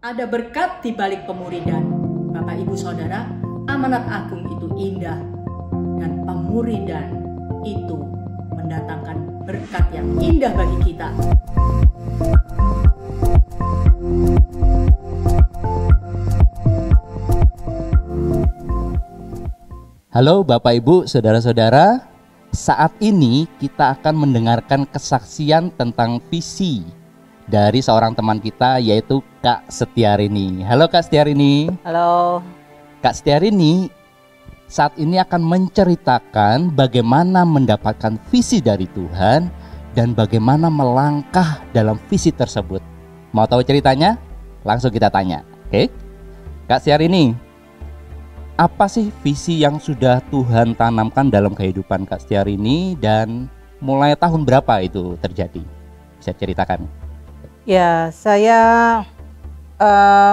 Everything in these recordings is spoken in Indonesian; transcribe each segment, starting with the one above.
Ada berkat di balik pemuridan. Bapak Ibu Saudara, amanat agung itu indah dan pemuridan itu mendatangkan berkat yang indah bagi kita. Halo Bapak Ibu, Saudara-saudara. Saat ini kita akan mendengarkan kesaksian tentang visi dari seorang teman kita, yaitu Kak Setiarini. Halo Kak Setiarini. Halo. Kak Setiarini saat ini akan menceritakan bagaimana mendapatkan visi dari Tuhan dan bagaimana melangkah dalam visi tersebut. Mau tahu ceritanya? Langsung kita tanya. Oke? Kak Setiarini, apa sih visi yang sudah Tuhan tanamkan dalam kehidupan Kak Setiarini dan mulai tahun berapa itu terjadi? Bisa ceritakan? Ya, saya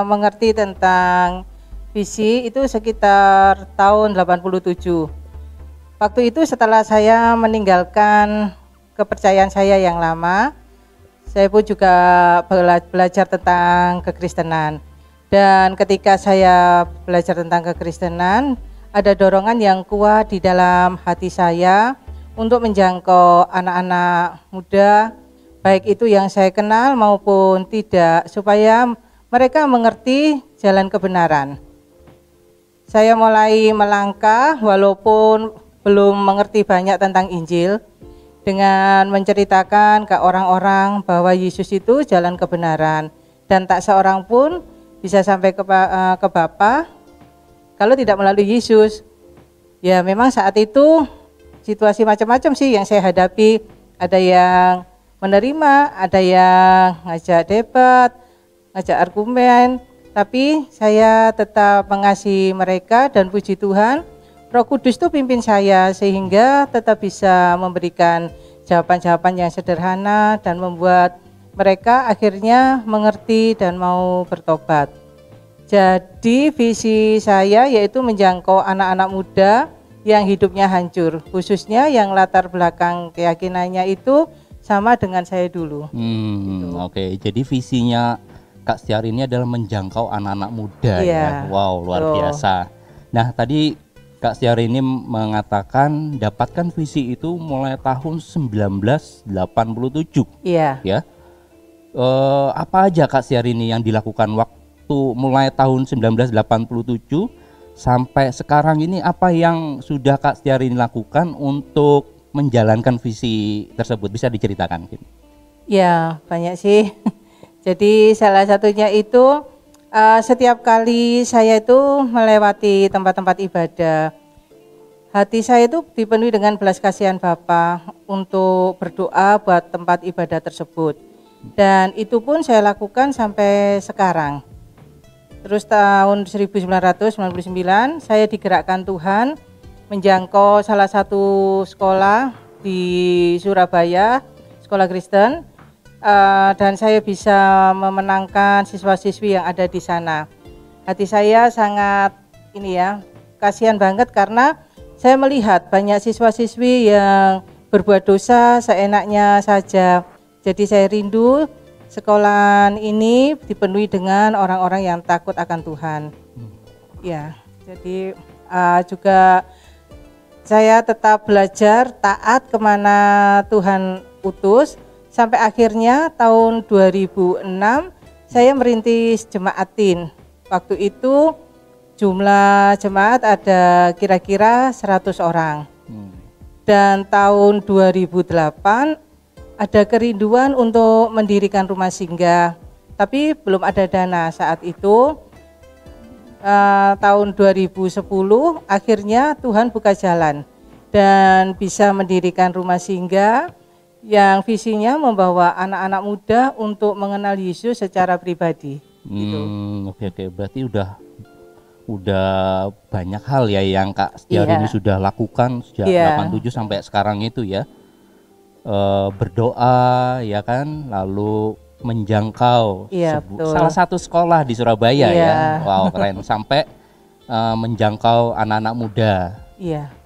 mengerti tentang visi itu sekitar tahun 87. Waktu itu setelah saya meninggalkan kepercayaan saya yang lama, saya pun juga belajar tentang kekristenan. Dan ketika saya belajar tentang kekristenan, ada dorongan yang kuat di dalam hati saya untuk menjangkau anak-anak muda, baik itu yang saya kenal maupun tidak, supaya mereka mengerti jalan kebenaran. Saya mulai melangkah walaupun belum mengerti banyak tentang Injil, dengan menceritakan ke orang-orang bahwa Yesus itu jalan kebenaran, dan tak seorang pun bisa sampai ke Bapa kalau tidak melalui Yesus. Ya memang saat itu situasi macam-macam sih yang saya hadapi. Ada yang menerima, ada yang ngajak debat, ngajak argumen, tapi saya tetap mengasihi mereka dan puji Tuhan, Roh Kudus itu pimpin saya sehingga tetap bisa memberikan jawaban-jawaban yang sederhana dan membuat mereka akhirnya mengerti dan mau bertobat. Jadi visi saya yaitu menjangkau anak-anak muda yang hidupnya hancur, khususnya yang latar belakang keyakinannya itu sama dengan saya dulu. Gitu. Oke. Jadi visinya Kak Setiarini adalah menjangkau anak-anak muda ya. Wow, luar biasa. Nah, tadi Kak Setiarini mengatakan dapatkan visi itu mulai tahun 1987. Iya. Ya. Apa aja Kak Setiarini yang dilakukan waktu mulai tahun 1987 sampai sekarang ini, apa yang sudah Kak Setiarini lakukan untuk menjalankan visi tersebut? Bisa diceritakan? Ya, banyak sih. Jadi salah satunya itu setiap kali saya itu melewati tempat-tempat ibadah, hati saya itu dipenuhi dengan belas kasihan Bapa untuk berdoa buat tempat ibadah tersebut. Dan itu pun saya lakukan sampai sekarang. Terus tahun 1999 saya digerakkan Tuhan menjangkau salah satu sekolah di Surabaya, sekolah Kristen, dan saya bisa memenangkan siswa-siswi yang ada di sana. Hati saya sangat kasihan banget karena saya melihat banyak siswa-siswi yang berbuat dosa seenaknya saja. Jadi saya rindu sekolah ini dipenuhi dengan orang-orang yang takut akan Tuhan. Ya, jadi juga saya tetap belajar taat kemana Tuhan utus, sampai akhirnya tahun 2006 saya merintis jemaatin. Waktu itu jumlah jemaat ada kira-kira 100 orang. Dan tahun 2008 ada kerinduan untuk mendirikan rumah singgah, tapi belum ada dana saat itu. Tahun 2010 akhirnya Tuhan buka jalan dan bisa mendirikan rumah singgah yang visinya membawa anak-anak muda untuk mengenal Yesus secara pribadi. Gitu. Oke. Berarti udah banyak hal ya yang Kak Setiarini sudah lakukan sejak 87 sampai sekarang itu ya. Berdoa ya kan, lalu menjangkau salah satu sekolah di Surabaya ya. Wow, keren. Sampai menjangkau anak-anak muda.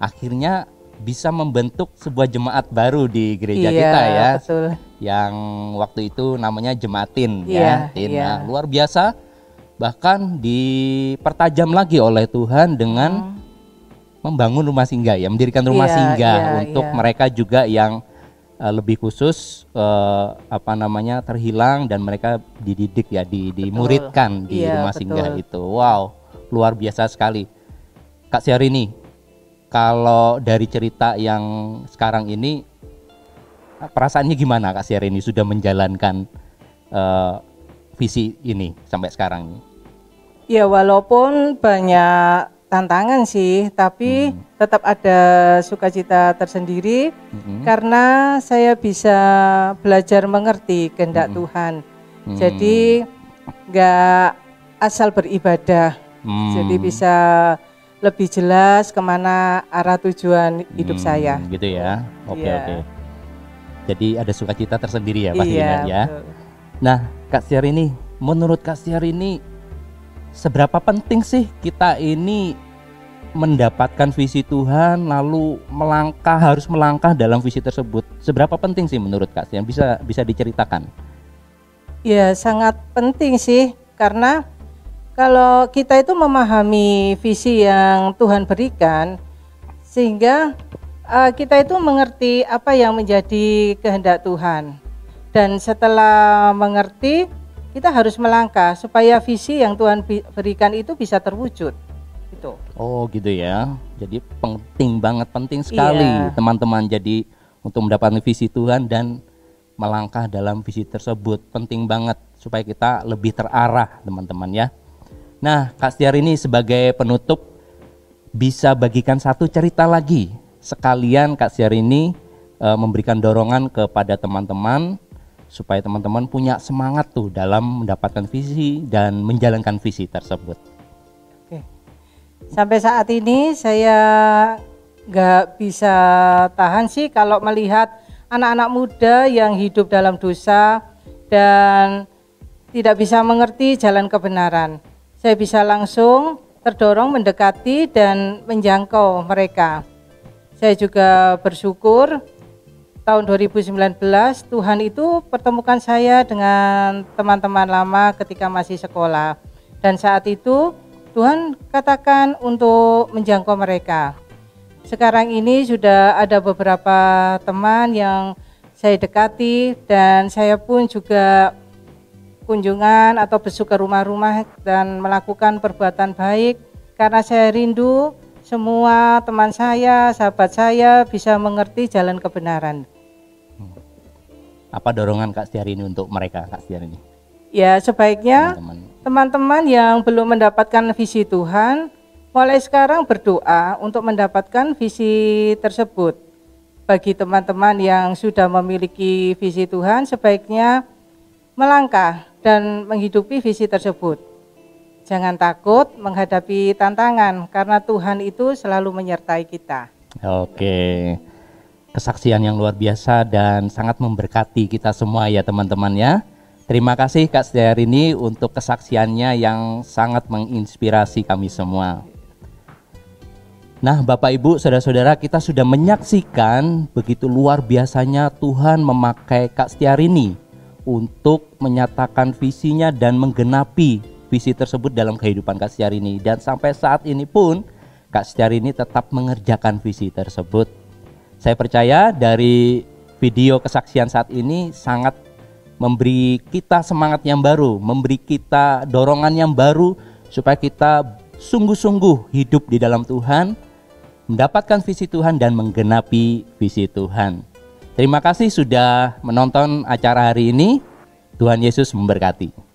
Akhirnya bisa membentuk sebuah jemaat baru di gereja kita ya. Betul. Yang waktu itu namanya Jemaatin ya. Nah, luar biasa. bahkan dipertajam lagi oleh Tuhan dengan membangun rumah singgah ya, mendirikan rumah singgah untuk mereka juga yang lebih khusus terhilang dan mereka dididik ya, dimuridkan di rumah singgah itu. Wow, luar biasa sekali. Kak Syahrini, kalau dari cerita yang sekarang ini perasaannya gimana Kak Syahrini sudah menjalankan visi ini sampai sekarang ini? Ya, walaupun banyak tantangan sih, tapi tetap ada sukacita tersendiri karena saya bisa belajar mengerti kehendak Tuhan. Jadi nggak asal beribadah, jadi bisa lebih jelas kemana arah tujuan hidup saya. Gitu ya, oke. Jadi ada sukacita tersendiri ya pastinya ya. Betul. Nah, Kak Syahrini, menurut Kak Syahrini, seberapa penting sih kita ini mendapatkan visi Tuhan lalu harus melangkah dalam visi tersebut? Seberapa penting sih menurut Kak Syahrini? Bisa diceritakan? Ya, sangat penting sih, karena kalau kita itu memahami visi yang Tuhan berikan, sehingga kita itu mengerti apa yang menjadi kehendak Tuhan. Dan setelah mengerti, kita harus melangkah supaya visi yang Tuhan berikan itu bisa terwujud. Gitu. Oh gitu ya. Jadi penting sekali teman-teman. Jadi untuk mendapatkan visi Tuhan dan melangkah dalam visi tersebut penting banget supaya kita lebih terarah teman-teman ya. Nah, Kak Syahrini sebagai penutup bisa bagikan satu cerita lagi. Sekalian Kak Syahrini memberikan dorongan kepada teman-teman supaya teman-teman punya semangat tuh dalam mendapatkan visi dan menjalankan visi tersebut. Oke. Sampai saat ini saya nggak bisa tahan sih kalau melihat anak-anak muda yang hidup dalam dosa dan tidak bisa mengerti jalan kebenaran. Saya bisa langsung terdorong mendekati dan menjangkau mereka. Saya juga bersyukur tahun 2019 Tuhan itu pertemukan saya dengan teman-teman lama ketika masih sekolah. Dan saat itu Tuhan katakan untuk menjangkau mereka. Sekarang ini sudah ada beberapa teman yang saya dekati dan saya pun juga kunjungan atau besuk ke rumah-rumah dan melakukan perbuatan baik karena saya rindu semua teman saya, sahabat saya bisa mengerti jalan kebenaran. Apa dorongan Kak Syahrini untuk mereka, Kak Syahrini? Ya, sebaiknya teman-teman yang belum mendapatkan visi Tuhan, mulai sekarang berdoa untuk mendapatkan visi tersebut. Bagi teman-teman yang sudah memiliki visi Tuhan, sebaiknya melangkah dan menghidupi visi tersebut. Jangan takut menghadapi tantangan karena Tuhan itu selalu menyertai kita. Oke, kesaksian yang luar biasa dan sangat memberkati kita semua ya teman-teman ya. Terima kasih Kak Syahrini untuk kesaksiannya yang sangat menginspirasi kami semua. Nah Bapak Ibu saudara-saudara, kita sudah menyaksikan begitu luar biasanya Tuhan memakai Kak Syahrini untuk menyatakan visinya dan menggenapi visi tersebut dalam kehidupan Kak Syahrini. Dan sampai saat ini pun Kak Syahrini tetap mengerjakan visi tersebut. Saya percaya dari video kesaksian saat ini sangat memberi kita semangat yang baru, memberi kita dorongan yang baru supaya kita sungguh-sungguh hidup di dalam Tuhan, mendapatkan visi Tuhan dan menggenapi visi Tuhan. Terima kasih sudah menonton acara hari ini. Tuhan Yesus memberkati.